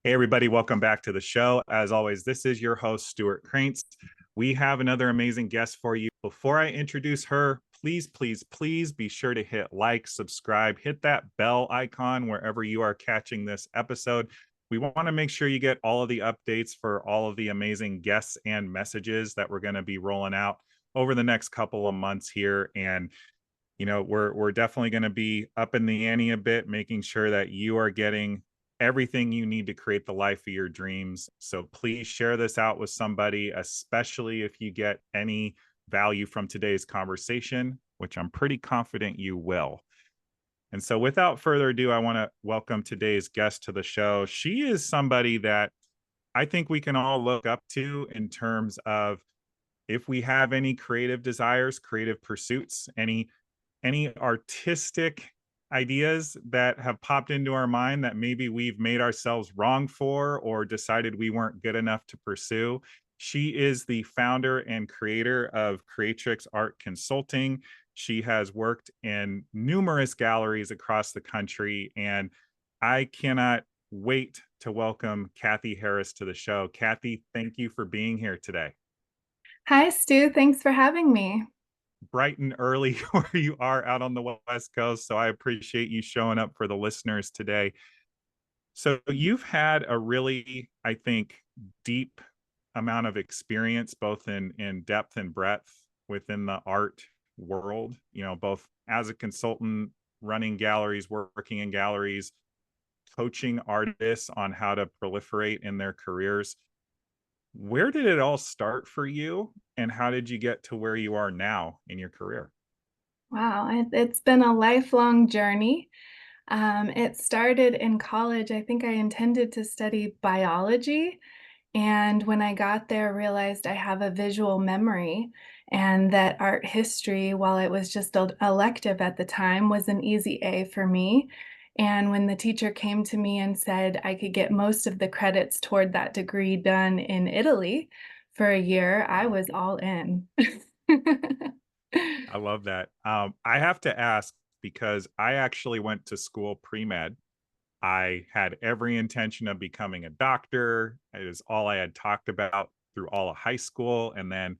Hey, everybody, welcome back to the show. As always, this is your host, Stewart Kraintz. We have another amazing guest for you. Before I introduce her, please be sure to hit like, subscribe, hit that bell icon wherever you are catching this episode. We want to make sure you get all of the updates for all of the amazing guests and messages that we're going to be rolling out over the next couple of months here. And we're definitely going to be up in the ante a bit, making sure that you are getting everything you need to create the life of your dreams. So please share this out with somebody, especially if you get any value from today's conversation, which I'm pretty confident you will. And so without further ado, I want to welcome today's guest to the show. She is somebody that I think we can all look up to in terms of if we have any creative desires, creative pursuits, any artistic ideas that have popped into our mind that maybe we've made ourselves wrong for or decided we weren't good enough to pursue. She is the founder and creator of Creatrix Art Consulting. She has worked in numerous galleries across the country, and I cannot wait to welcome Cathy Harris to the show. Cathy, thank you for being here today. Hi, Stu. Thanks for having me. Bright and early where you are out on the West Coast. So I appreciate you showing up for the listeners today. So you've had a really, I think, deep amount of experience, both in depth and breadth within the art world, both as a consultant, running galleries, working in galleries, coaching artists on how to proliferate in their careers. Where did it all start for you, and how did you get to where you are now in your career? Wow, it's been a lifelong journey. It started in college. I think I intended to study biology. And when I got there, realized I have a visual memory and that art history, while it was just an elective at the time, was an easy A for me. And when the teacher came to me and said I could get most of the credits toward that degree done in Italy for a year, I was all in. I love that. I have to ask because I actually went to school pre med. I had every intention of becoming a doctor. It was all I had talked about through all of high school. And then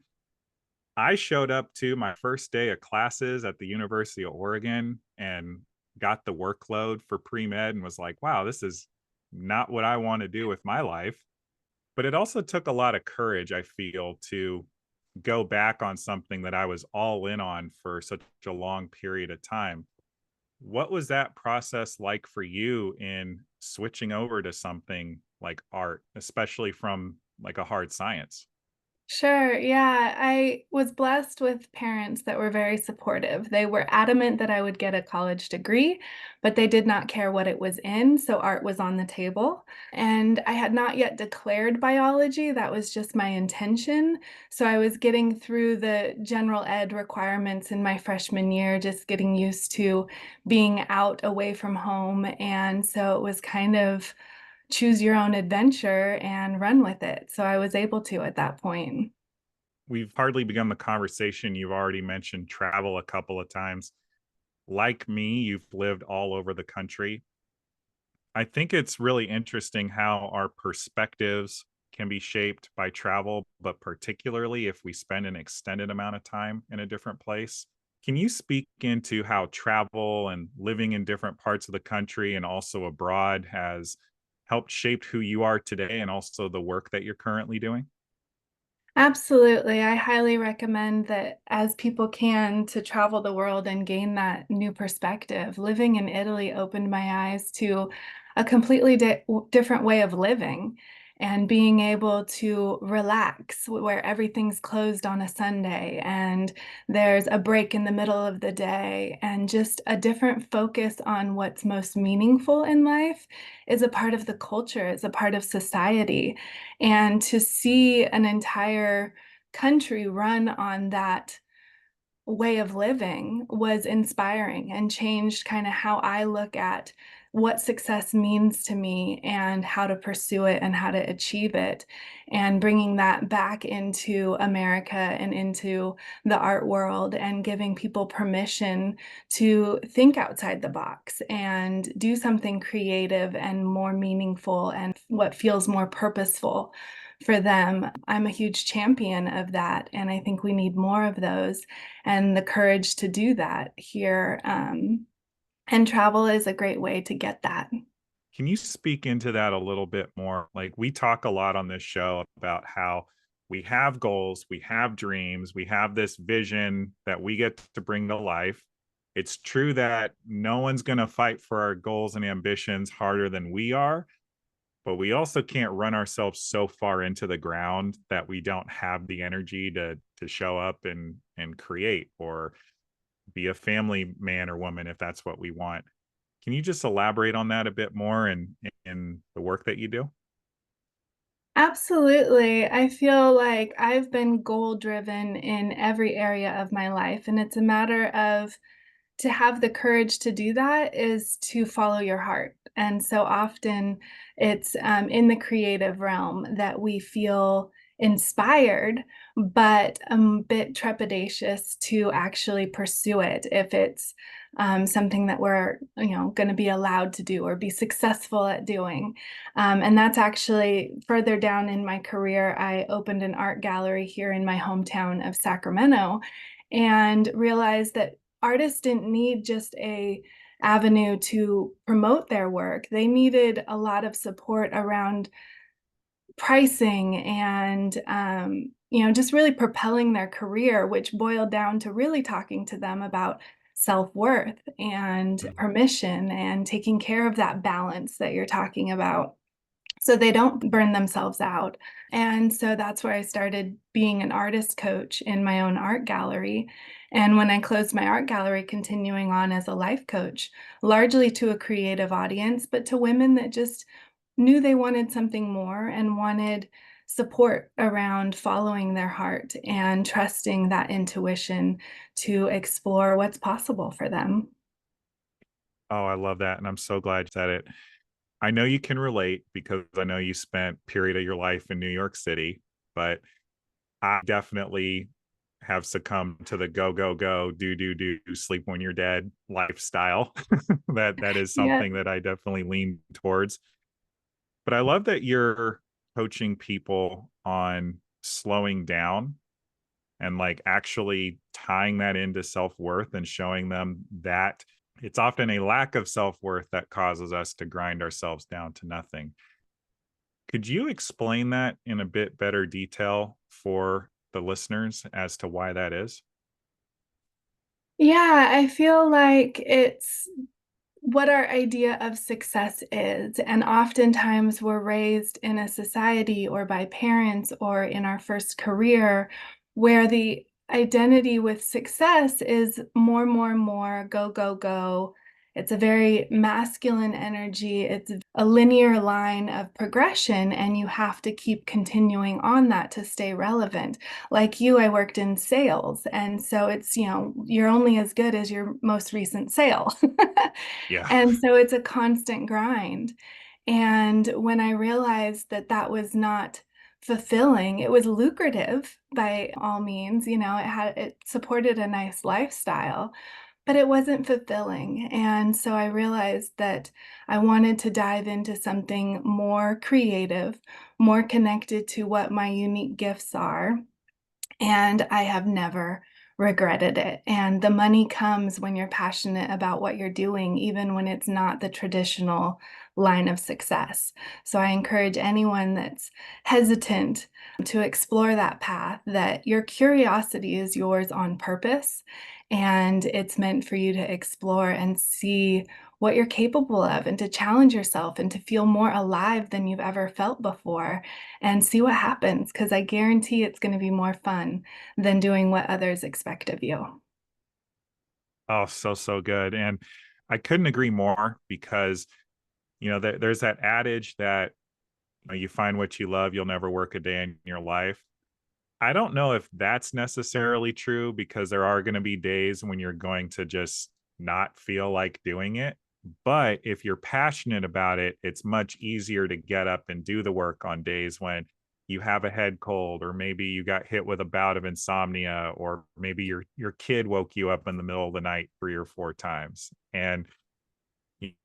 I showed up to my first day of classes at the University of Oregon and got the workload for pre med and was like, wow, this is not what I want to do with my life. But it also took a lot of courage, I feel, to go back on something that I was all in on for such a long period of time. What was that process like for you in switching over to something like art, especially from like a hard science? Sure. Yeah. I was blessed with parents that were very supportive. They were adamant that I would get a college degree, but they did not care what it was in. So art was on the table. And I had not yet declared biology. That was just my intention. So I was getting through the general ed requirements in my freshman year, just getting used to being out away from home. And so it was kind of choose your own adventure and run with it. So I was able to at that point. We've hardly begun the conversation. You've already mentioned travel a couple of times. Like me, you've lived all over the country. I think it's really interesting how our perspectives can be shaped by travel, but particularly if we spend an extended amount of time in a different place. Can you speak into how travel and living in different parts of the country and also abroad has helped shape who you are today and also the work that you're currently doing? Absolutely. I highly recommend that as people can to travel the world and gain that new perspective. Living in Italy opened my eyes to a completely different way of living and being able to relax where everything's closed on a Sunday and there's a break in the middle of the day and just a different focus on what's most meaningful in life is a part of the culture, is a part of society. And to see an entire country run on that way of living was inspiring and changed kind of how I look at what success means to me and how to pursue it and how to achieve it, and bringing that back into America and into the art world and giving people permission to think outside the box and do something creative and more meaningful and what feels more purposeful for them. I'm a huge champion of that, and I think we need more of those and the courage to do that here. And travel is a great way to get that. Can you speak into that a little bit more? Like, we talk a lot on this show about how we have goals, we have dreams, we have this vision that we get to bring to life. It's true that no one's going to fight for our goals and ambitions harder than we are, but we also can't run ourselves so far into the ground that we don't have the energy to show up and create, or be a family man or woman if that's what we want. Can you just elaborate on that a bit more in the work that you do? Absolutely. I feel like I've been goal driven in every area of my life, and it's a matter of to have the courage to do that is to follow your heart. And so often it's in the creative realm that we feel inspired, but a bit trepidatious to actually pursue it if it's something that we're, going to be allowed to do or be successful at doing. And that's actually further down in my career. I opened an art gallery here in my hometown of Sacramento and realized that artists didn't need just a avenue to promote their work. They needed a lot of support around pricing and just really propelling their career, which boiled down to really talking to them about self-worth and Mm. permission and taking care of that balance that you're talking about so they don't burn themselves out. And so that's where I started being an artist coach in my own art gallery. And when I closed my art gallery, continuing on as a life coach, largely to a creative audience, but to women that just knew they wanted something more and wanted support around following their heart and trusting that intuition to explore what's possible for them. Oh, I love that, and I'm so glad you said it. I know you can relate because I know you spent period of your life in New York City, but I definitely have succumbed to the go, go, go, do, sleep when you're dead lifestyle. That is Yeah. something that I definitely lean towards. But I love that you're coaching people on slowing down and like actually tying that into self-worth and showing them that it's often a lack of self-worth that causes us to grind ourselves down to nothing. Could you explain that in a bit better detail for the listeners as to why that is? Yeah, I feel like it's what our idea of success is. And oftentimes we're raised in a society or by parents or in our first career where the identity with success is more, more, more, go, go, go. It's a very masculine energy. It's a linear line of progression, and you have to keep continuing on that to stay relevant. Like you, I worked in sales. And so it's, you're only as good as your most recent sale. Yeah. And so it's a constant grind. And when I realized that that was not fulfilling, it was lucrative by all means, it supported a nice lifestyle, but it wasn't fulfilling. And so I realized that I wanted to dive into something more creative, more connected to what my unique gifts are, and I have never regretted it. And the money comes when you're passionate about what you're doing, even when it's not the traditional line of success. So I encourage anyone that's hesitant to explore that path that your curiosity is yours on purpose. And it's meant for you to explore and see what you're capable of and to challenge yourself and to feel more alive than you've ever felt before and see what happens, because I guarantee it's going to be more fun than doing what others expect of you. Oh, so, so good. And I couldn't agree more because, there's that adage that you find what you love, you'll never work a day in your life. I don't know if that's necessarily true because there are going to be days when you're going to just not feel like doing it. But if you're passionate about it, it's much easier to get up and do the work on days when you have a head cold, or maybe you got hit with a bout of insomnia, or maybe your kid woke you up in the middle of the night 3 or 4 times. And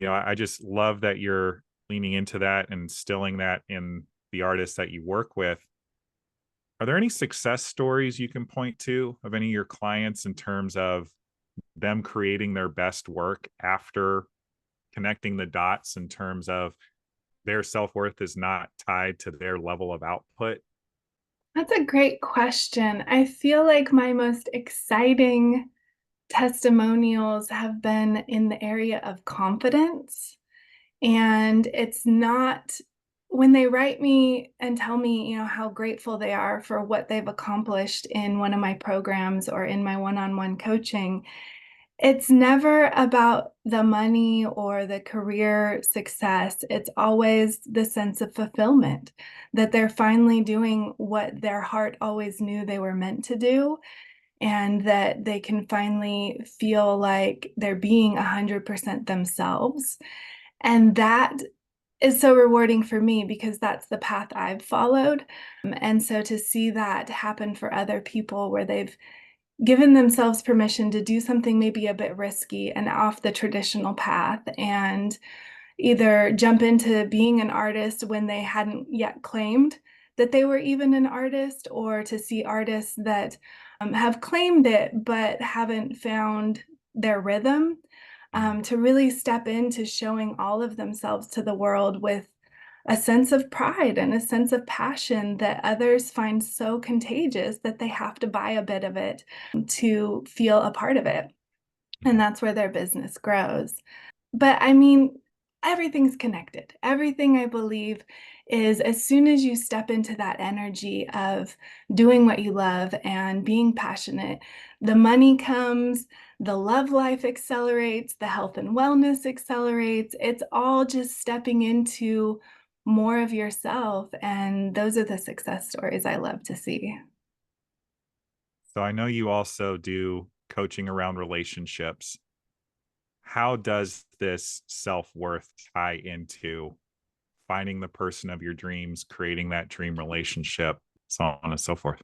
I just love that you're leaning into that and instilling that in the artists that you work with. Are there any success stories you can point to of any of your clients in terms of them creating their best work after connecting the dots in terms of their self-worth is not tied to their level of output? That's a great question. I feel like my most exciting testimonials have been in the area of confidence. And it's not when they write me and tell me, how grateful they are for what they've accomplished in one of my programs or in my one-on-one coaching, it's never about the money or the career success. It's always the sense of fulfillment that they're finally doing what their heart always knew they were meant to do, and that they can finally feel like they're being 100% themselves. And that is so rewarding for me because that's the path I've followed. And so to see that happen for other people where they've given themselves permission to do something maybe a bit risky and off the traditional path, and either jump into being an artist when they hadn't yet claimed that they were even an artist, or to see artists that have claimed it but haven't found their rhythm, to really step into showing all of themselves to the world with a sense of pride and a sense of passion that others find so contagious that they have to buy a bit of it to feel a part of it. And that's where their business grows. But I mean, everything's connected. Everything, I believe, is as soon as you step into that energy of doing what you love and being passionate, the money comes, the love life accelerates, the health and wellness accelerates. It's all just stepping into more of yourself. And those are the success stories I love to see. So I know you also do coaching around relationships. How does this self-worth tie into finding the person of your dreams, creating that dream relationship, so on and so forth?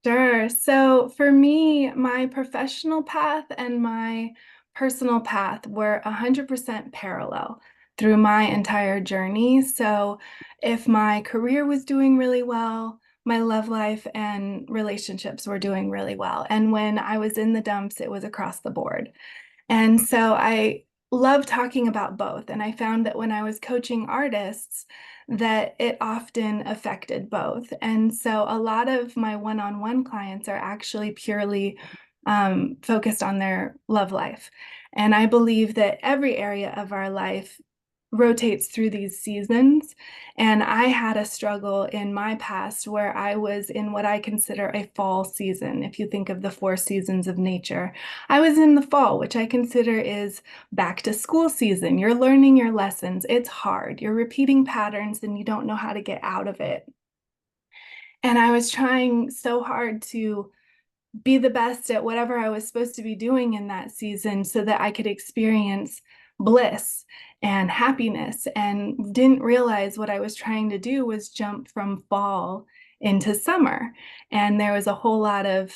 Sure. So for me, my professional path and my personal path were 100% parallel through my entire journey. So if my career was doing really well, my love life and relationships were doing really well. And when I was in the dumps, it was across the board. And so I love talking about both. And I found that when I was coaching artists, that it often affected both. And so a lot of my one-on-one clients are actually purely focused on their love life. And I believe that every area of our life rotates through these seasons. And I had a struggle in my past where I was in what I consider a fall season. If you think of the 4 seasons of nature, I was in the fall, which I consider is back to school season. You're learning your lessons. It's hard. You're repeating patterns and you don't know how to get out of it. And I was trying so hard to be the best at whatever I was supposed to be doing in that season so that I could experience bliss and happiness, and didn't realize what I was trying to do was jump from fall into summer. And there was a whole lot of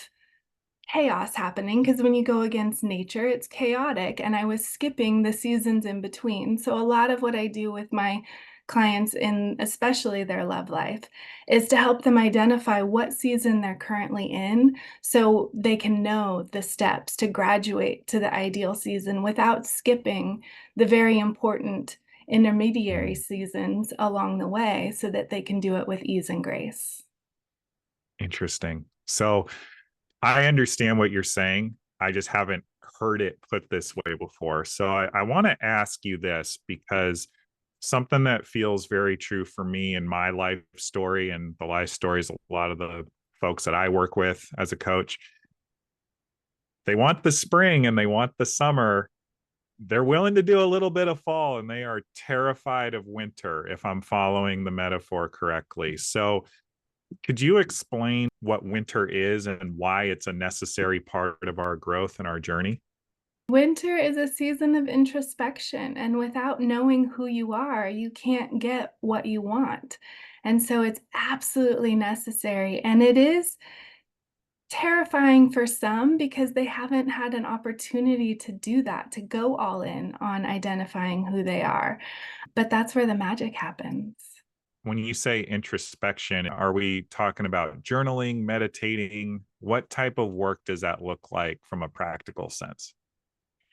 chaos happening because when you go against nature, it's chaotic. And I was skipping the seasons in between. So a lot of what I do with my clients, in especially their love life, is to help them identify what season they're currently in so they can know the steps to graduate to the ideal season without skipping the very important intermediary seasons along the way, so that they can do it with ease and grace. Interesting. So I understand what you're saying. I just haven't heard it put this way before. So I want to ask you this, because something that feels very true for me in my life story and the life stories, a lot of the folks that I work with as a coach, they want the spring and they want the summer. They're willing to do a little bit of fall and they are terrified of winter, if I'm following the metaphor correctly. So could you explain what winter is and why it's a necessary part of our growth and our journey? Winter is a season of introspection, and without knowing who you are, you can't get what you want. And so it's absolutely necessary. And it is terrifying for some because they haven't had an opportunity to do that, to go all in on identifying who they are. But that's where the magic happens. When you say introspection, are we talking about journaling, meditating? What type of work does that look like from a practical sense?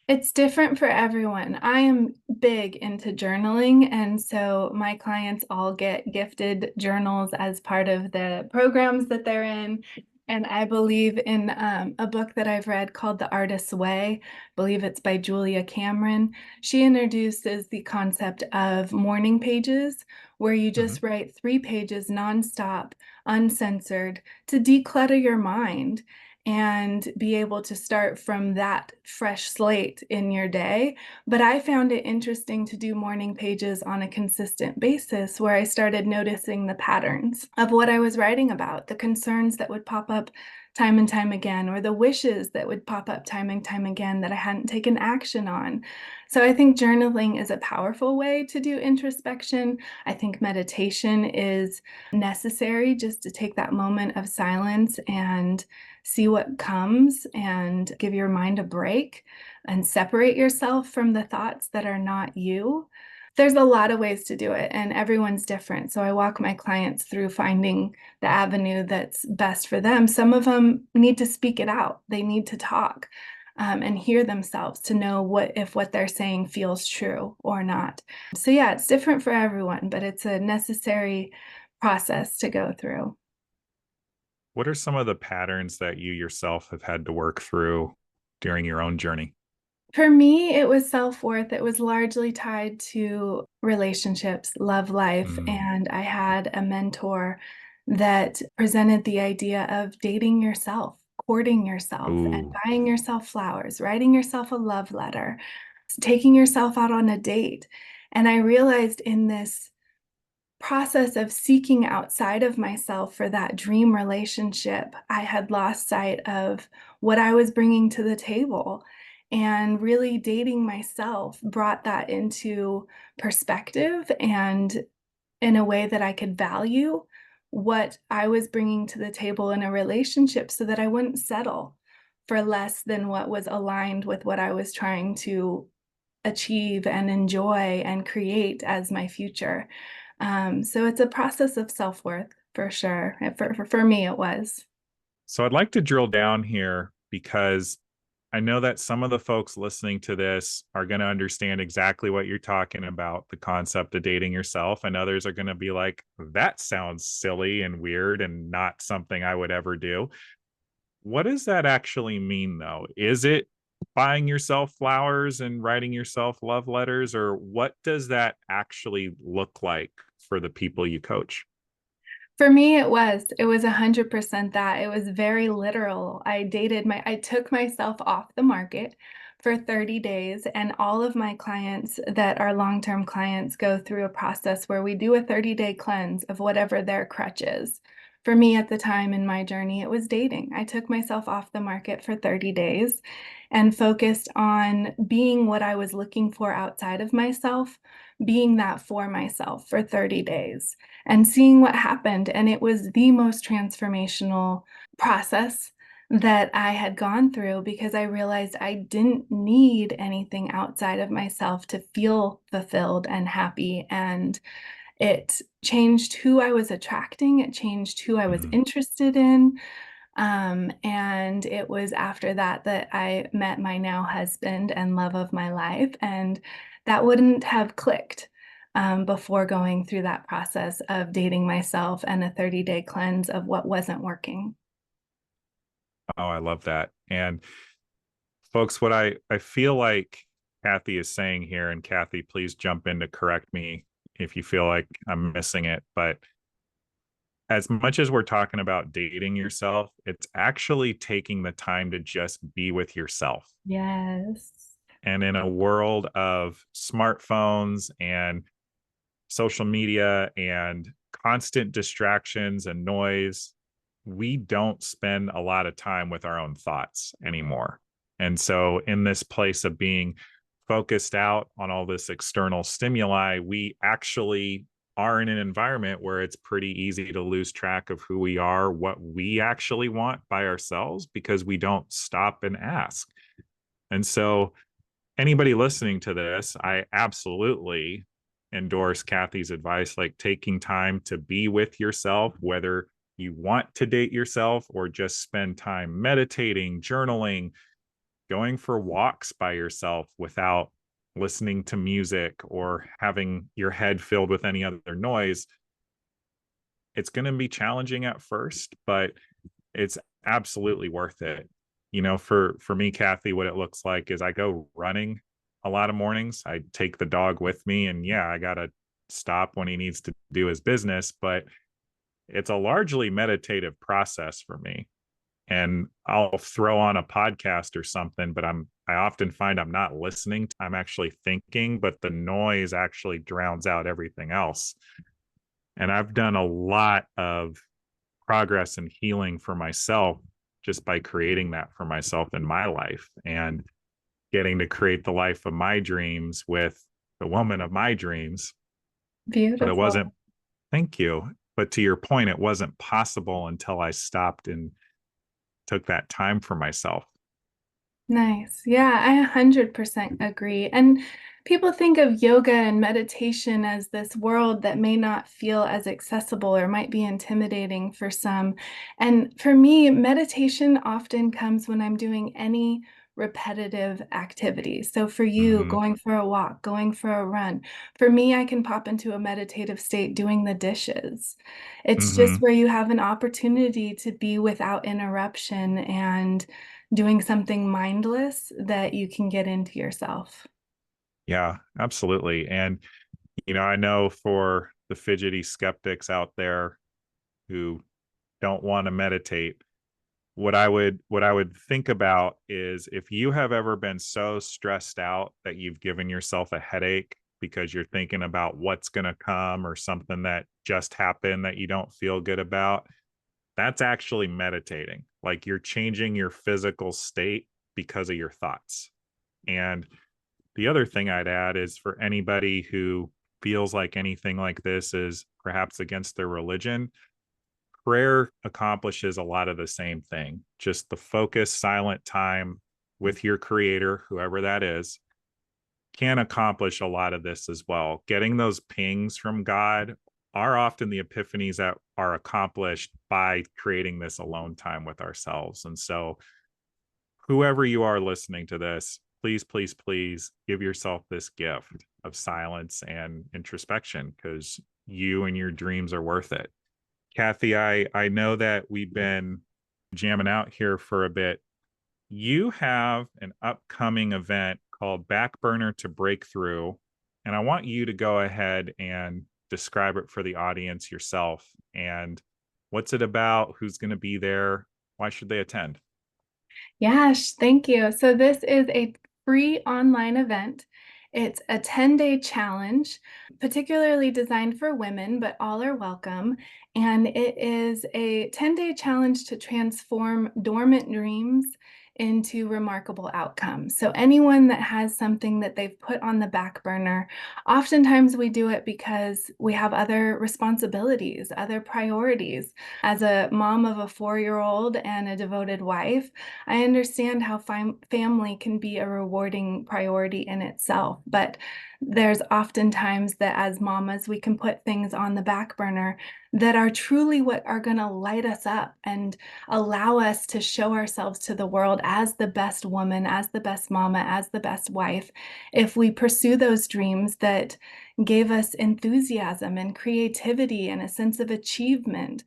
It's different for everyone. I am big into journaling, and so my clients all get gifted journals as part of the programs that they're in. And I believe in a book that I've read called The Artist's Way. I believe it's by Julia Cameron. She introduces the concept of morning pages, where you Mhm. just write 3 pages nonstop, uncensored, to declutter your mind and be able to start from that fresh slate in your day. But I found it interesting to do morning pages on a consistent basis where I started noticing the patterns of what I was writing about, the concerns that would pop up time and time again, or the wishes that would pop up time and time again that I hadn't taken action on. So I think journaling is a powerful way to do introspection. I think meditation is necessary just to take that moment of silence and see what comes and give your mind a break and separate yourself from the thoughts that are not you. There's a lot of ways to do it, and everyone's different. So I walk my clients through finding the avenue that's best for them. Some of them need to speak it out, they need to talk. And hear themselves to know what they're saying feels true or not. So yeah, it's different for everyone, but it's a necessary process to go through. What are some of the patterns that you yourself have had to work through during your own journey? For me, it was self-worth. It was largely tied to relationships, love life, Mm. and I had a mentor that presented the idea of dating yourself, courting yourself, and Ooh. buying yourself flowers, writing yourself a love letter, taking yourself out on a date. And I realized in this process of seeking outside of myself for that dream relationship, I had lost sight of what I was bringing to the table. And really dating myself brought that into perspective and in a way that I could value what I was bringing to the table in a relationship so that I wouldn't settle for less than what was aligned with what I was trying to achieve and enjoy and create as my future. So it's a process of self-worth for sure. For me, it was. So I'd like to drill down here because I know that some of the folks listening to this are going to understand exactly what you're talking about, the concept of dating yourself, and others are going to be like, that sounds silly and weird and not something I would ever do. What does that actually mean, though? Is it buying yourself flowers and writing yourself love letters, or what does that actually look like for the people you coach? For me, it was 100% that. It was very literal. I took myself off the market for 30 days, and all of my clients that are long-term clients go through a process where we do a 30-day cleanse of whatever their crutch is. For me at the time in my journey, it was dating. I took myself off the market for 30 days and focused on being what I was looking for outside of myself, being that for myself for 30 days and seeing what happened. And it was the most transformational process that I had gone through because I realized I didn't need anything outside of myself to feel fulfilled and happy. And it changed who I was attracting, it changed who I was Mm. interested in. And it was after that that I met my now husband and love of my life. And that wouldn't have clicked before going through that process of dating myself and a 30-day cleanse of what wasn't working. Oh, I love that. And folks, what I feel like Cathy is saying here, and Cathy, please jump in to correct me if you feel like I'm missing it. But as much as we're talking about dating yourself, it's actually taking the time to just be with yourself. Yes. And in a world of smartphones and social media and constant distractions and noise, we don't spend a lot of time with our own thoughts anymore. And so, in this place of being focused out on all this external stimuli, we actually are in an environment where it's pretty easy to lose track of who we are, what we actually want by ourselves, because we don't stop and ask. And so, anybody listening to this, I absolutely endorse Cathy's advice, like taking time to be with yourself, whether you want to date yourself or just spend time meditating, journaling, going for walks by yourself without listening to music or having your head filled with any other noise. It's going to be challenging at first, but it's absolutely worth it. For me, Cathy, what it looks like is I go running a lot of mornings. I take the dog with me, and yeah, I got to stop when he needs to do his business, but it's a largely meditative process for me. And I'll throw on a podcast or something, but I often find I'm not listening. I'm actually thinking, but the noise actually drowns out everything else. And I've done a lot of progress and healing for myself just by creating that for myself in my life and getting to create the life of my dreams with the woman of my dreams. But it Beautiful. wasn't, thank you. But to your point, it wasn't possible until I stopped and took that time for myself. Nice. Yeah, I 100% agree. And people think of yoga and meditation as this world that may not feel as accessible or might be intimidating for some. And for me, meditation often comes when I'm doing any repetitive activity. So for you, Mm-hmm. going for a walk, going for a run. For me, I can pop into a meditative state doing the dishes. It's just Mm-hmm. where you have an opportunity to be without interruption and doing something mindless that you can get into yourself. Yeah, absolutely. And, I know for the fidgety skeptics out there who don't want to meditate, what I would think about is if you have ever been so stressed out that you've given yourself a headache because you're thinking about what's going to come or something that just happened that you don't feel good about, that's actually meditating. Like you're changing your physical state because of your thoughts. And the other thing I'd add is for anybody who feels like anything like this is perhaps against their religion, prayer accomplishes a lot of the same thing. Just the focused, silent time with your creator, whoever that is, can accomplish a lot of this as well. Getting those pings from God are often the epiphanies that are accomplished by creating this alone time with ourselves. And so, whoever you are listening to this, please, please, please give yourself this gift of silence and introspection because you and your dreams are worth it. Cathy, I know that we've been jamming out here for a bit. You have an upcoming event called Backburner to Breakthrough, and I want you to go ahead and describe it for the audience yourself. And what's it about? Who's going to be there? Why should they attend? Yes, thank you. So this is a free online event. It's a 10-day challenge, particularly designed for women, but all are welcome. And it is a 10-day challenge to transform dormant dreams into remarkable outcomes. So anyone that has something that they've put on the back burner, oftentimes we do it because we have other responsibilities, other priorities. As a mom of a 4-year-old and a devoted wife, I understand how family can be a rewarding priority in itself, but there's oftentimes that as mamas, we can put things on the back burner that are truly what are going to light us up and allow us to show ourselves to the world as the best woman, as the best mama, as the best wife. If we pursue those dreams that gave us enthusiasm and creativity and a sense of achievement.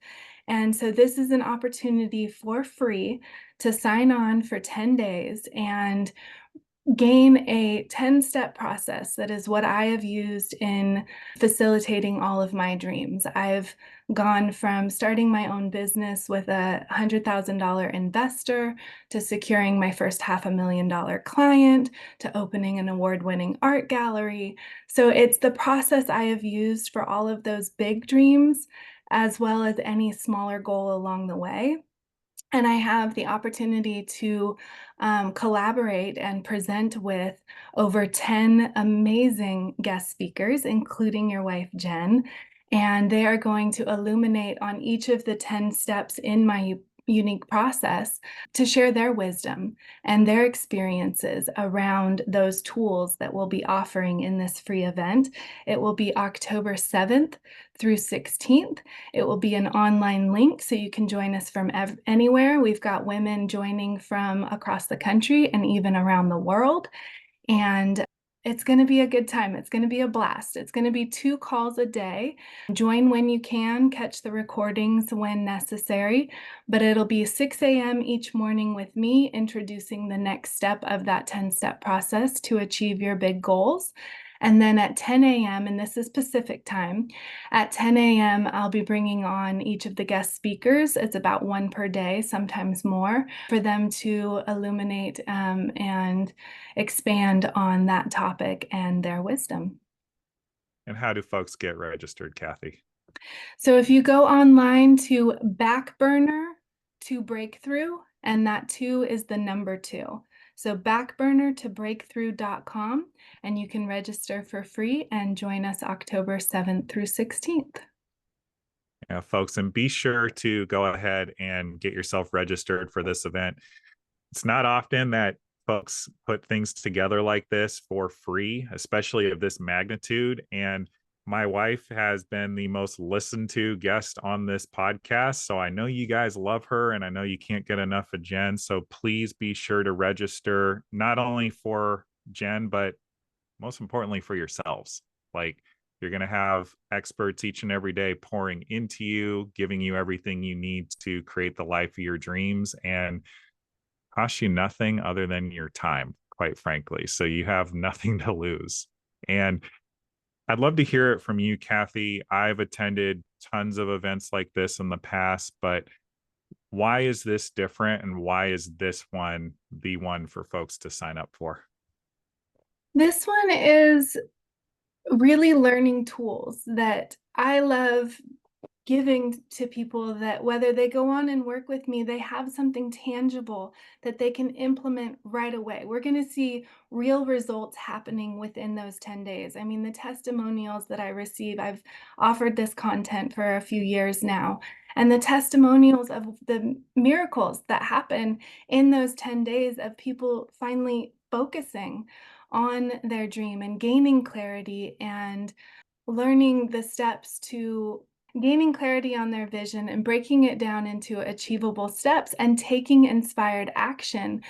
And so this is an opportunity for free to sign on for 10 days and gain a 10-step process that is what I have used in facilitating all of my dreams. I've gone from starting my own business with a $100,000 investor to securing my first $500,000 client to opening an award-winning art gallery. So it's the process I have used for all of those big dreams as well as any smaller goal along the way. And I have the opportunity to collaborate and present with over 10 amazing guest speakers, including your wife, Jen. And they are going to illuminate on each of the 10 steps in my unique process to share their wisdom and their experiences around those tools that we'll be offering in this free event. It will be October 7th through 16th. It will be an online link, so you can join us from anywhere. We've got women joining from across the country and even around the world. And it's going to be a good time. It's going to be a blast. It's going to be 2 calls a day. Join when you can, catch the recordings when necessary, but it'll be 6 a.m. each morning with me introducing the next step of that 10-step process to achieve your big goals. And then at 10 a.m., and this is Pacific time, at 10 a.m., I'll be bringing on each of the guest speakers. It's about 1 per day, sometimes more, for them to illuminate and expand on that topic and their wisdom. And how do folks get registered, Cathy? So if you go online to Backburner to Breakthrough, and that 2 is the number 2. So backburner to breakthrough.com, and you can register for free and join us October 7th through 16th. Yeah, folks, and be sure to go ahead and get yourself registered for this event. It's not often that folks put things together like this for free, especially of this magnitude. And my wife has been the most listened to guest on this podcast. So I know you guys love her and I know you can't get enough of Jen. So please be sure to register not only for Jen, but most importantly for yourselves. Like, you're going to have experts each and every day pouring into you, giving you everything you need to create the life of your dreams, and costs you nothing other than your time, quite frankly. So you have nothing to lose. And I'd love to hear it from you, Cathy. I've attended tons of events like this in the past, but why is this different? And why is this one the one for folks to sign up for? This one is really learning tools that I love giving to people, that whether they go on and work with me, they have something tangible that they can implement right away. We're going to see real results happening within those 10 days. I mean, the testimonials that I receive, I've offered this content for a few years now, and the testimonials of the miracles that happen in those 10 days of people finally focusing on their dream and gaining clarity and learning the steps to gaining clarity on their vision and breaking it down into achievable steps and taking inspired action.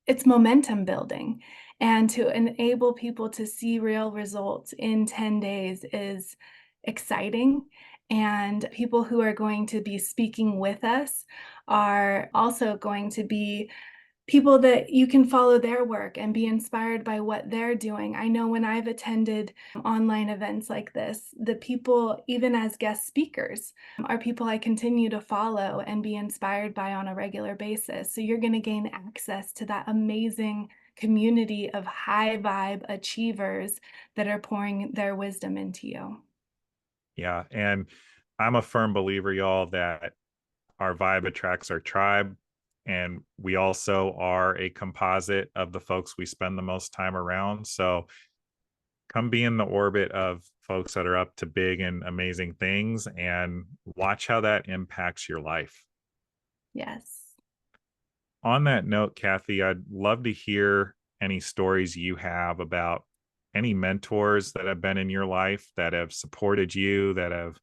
It's momentum building. And to enable people to see real results in 10 days is exciting. And people who are going to be speaking with us are also going to be people that you can follow their work and be inspired by what they're doing. I know when I've attended online events like this, the people, even as guest speakers, are people I continue to follow and be inspired by on a regular basis. So you're going to gain access to that amazing community of high vibe achievers that are pouring their wisdom into you. Yeah. And I'm a firm believer, y'all, that our vibe attracts our tribe. And we also are a composite of the folks we spend the most time around. So come be in the orbit of folks that are up to big and amazing things and watch how that impacts your life. Yes. On that note, Cathy, I'd love to hear any stories you have about any mentors that have been in your life that have supported you, that have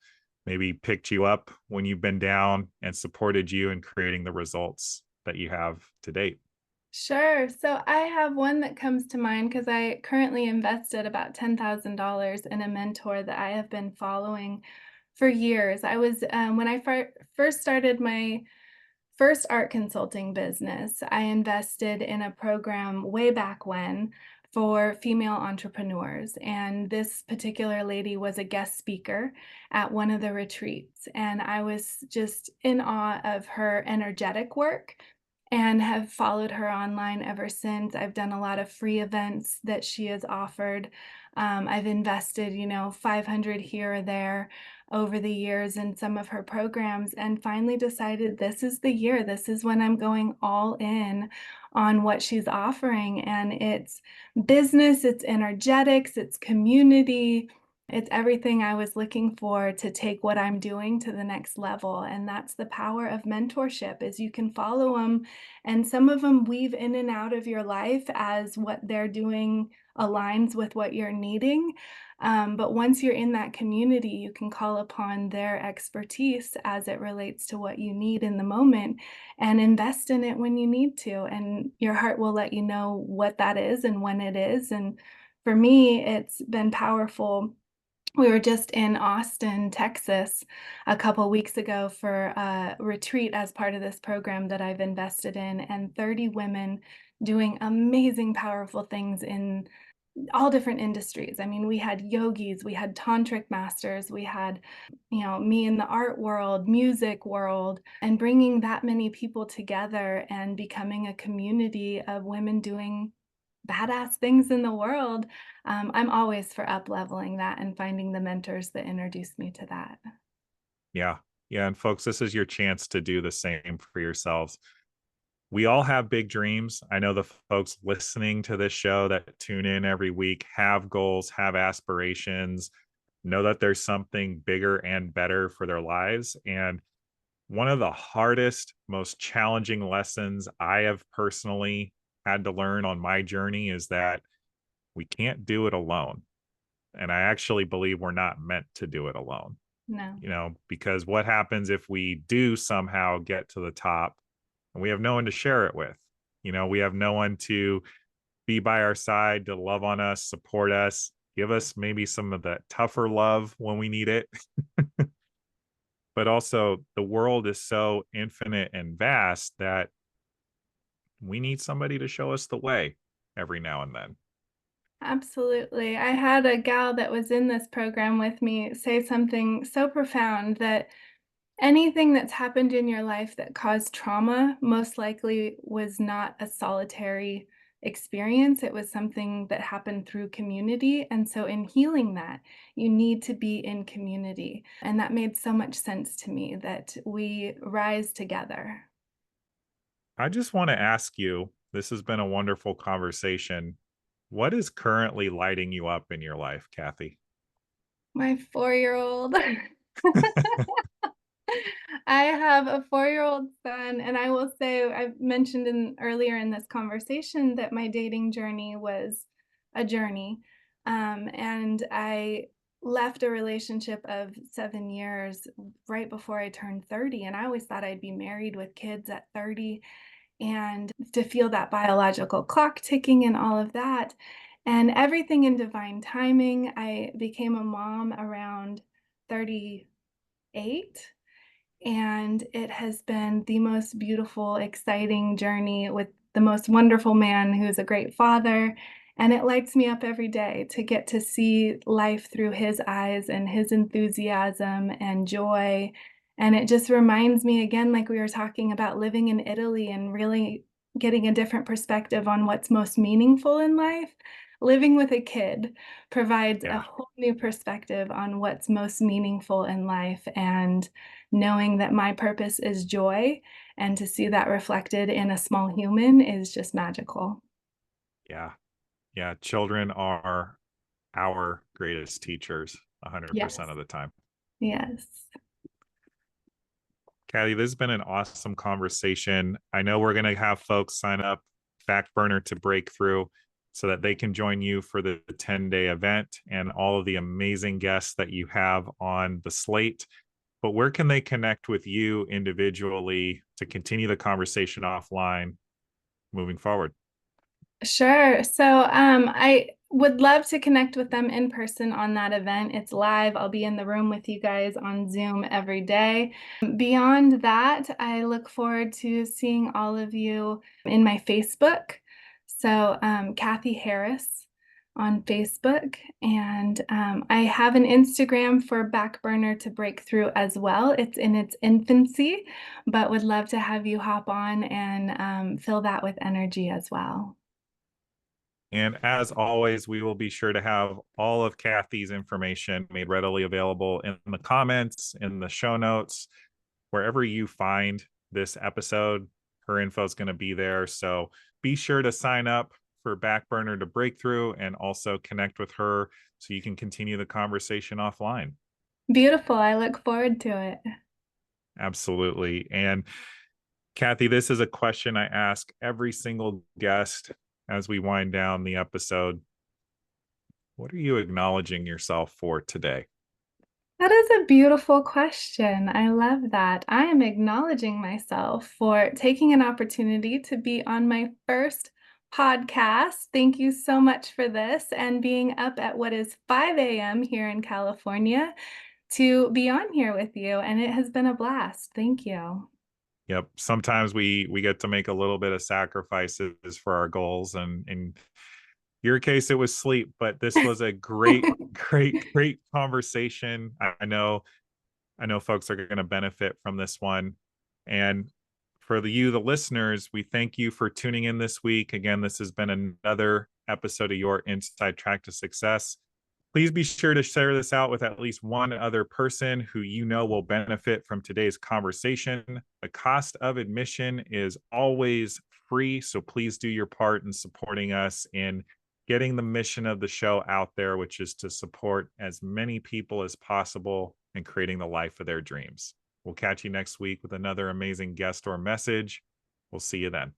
maybe picked you up when you've been down and supported you in creating the results that you have to date. Sure. So I have one that comes to mind because I currently invested about $10,000 in a mentor that I have been following for years. I was, when I first started my first art consulting business, I invested in a program way back when for female entrepreneurs. And this particular lady was a guest speaker at one of the retreats. And I was just in awe of her energetic work and have followed her online ever since. I've done a lot of free events that she has offered. I've invested, 500 here or there. over the years in some of her programs, and finally decided this is the year. This is when I'm going all in on what she's offering. And it's business, it's energetics, it's community, it's everything I was looking for to take what I'm doing to the next level. And that's the power of mentorship, is you can follow them, and some of them weave in and out of your life as what they're doing aligns with what you're needing. But once you're in that community, you can call upon their expertise as it relates to what you need in the moment and invest in it when you need to. And your heart will let you know what that is and when it is. And for me, it's been powerful. We were just in Austin, Texas, a couple weeks ago for a retreat as part of this program that I've invested in, and 30 women doing amazing, powerful things in all different industries. I mean, we had yogis, we had tantric masters, we had, me in the art world, music world, and bringing that many people together and becoming a community of women doing badass things in the world. I'm always for up leveling that and finding the mentors that introduced me to that. Yeah. Yeah. And folks, this is your chance to do the same for yourselves. We all have big dreams. I know the folks listening to this show that tune in every week have goals, have aspirations, know that there's something bigger and better for their lives. And one of the hardest, most challenging lessons I have personally had to learn on my journey is that we can't do it alone. And I actually believe we're not meant to do it alone, No. because what happens if we do somehow get to the top and we have no one to share it with? We have no one to be by our side, to love on us, support us, give us maybe some of that tougher love when we need it. But also, the world is so infinite and vast that we need somebody to show us the way every now and then. Absolutely. I had a gal that was in this program with me say something so profound, that anything that's happened in your life that caused trauma most likely was not a solitary experience. It was something that happened through community. And so, in healing that, you need to be in community. And that made so much sense to me, that we rise together. I just want to ask you, this has been a wonderful conversation. What is currently lighting you up in your life, Cathy? My 4-year-old. I have a 4-year-old son, and I will say, I mentioned earlier in this conversation that my dating journey was a journey. And I left a relationship of 7 years right before I turned 30, and I always thought I'd be married with kids at 30, and to feel that biological clock ticking and all of that, and everything in divine timing. I became a mom around 38, and it has been the most beautiful, exciting journey with the most wonderful man who's a great father. And it lights me up every day to get to see life through his eyes and his enthusiasm and joy. And it just reminds me again, like we were talking about living in Italy and really getting a different perspective on what's most meaningful in life. Living with a kid provides a Yeah. whole new perspective on what's most meaningful in life. And knowing that my purpose is joy, and to see that reflected in a small human is just magical. Yeah. Yeah. Children are our greatest teachers 100% Yes. of the time. Yes. Cathy, this has been an awesome conversation. I know we're going to have folks sign up Backburner to break through so that they can join you for the 10-day event and all of the amazing guests that you have on the slate. But where can they connect with you individually to continue the conversation offline moving forward? Sure. So, I would love to connect with them in person on that event. It's live. I'll be in the room with you guys on Zoom every day. Beyond that, I look forward to seeing all of you in my Facebook. So, Cathy Harris on Facebook. And I have an Instagram for Backburner to break through as well. It's in its infancy, but would love to have you hop on and fill that with energy as well. And as always, we will be sure to have all of Cathy's information made readily available in the comments, in the show notes, wherever you find this episode. Her info is going to be there. So be sure to sign up for Backburner to Breakthrough and also connect with her so you can continue the conversation offline. Beautiful. I look forward to it. Absolutely. And Cathy, this is a question I ask every single guest as we wind down the episode. What are you acknowledging yourself for today? That is a beautiful question. I love that. I am acknowledging myself for taking an opportunity to be on my first podcast. Thank you so much for this and being up at what is 5 a.m. here in California to be on here with you. And it has been a blast. Thank you. Yep. Sometimes we get to make a little bit of sacrifices for our goals, and in your case it was sleep, but this was a great, great conversation. I know folks are going to benefit from this one. And for the listeners, we thank you for tuning in this week. Again, this has been another episode of Your Inside Track to Success. Please be sure to share this out with at least one other person who you know will benefit from today's conversation. The cost of admission is always free, so please do your part in supporting us in getting the mission of the show out there, which is to support as many people as possible in creating the life of their dreams. We'll catch you next week with another amazing guest or message. We'll see you then.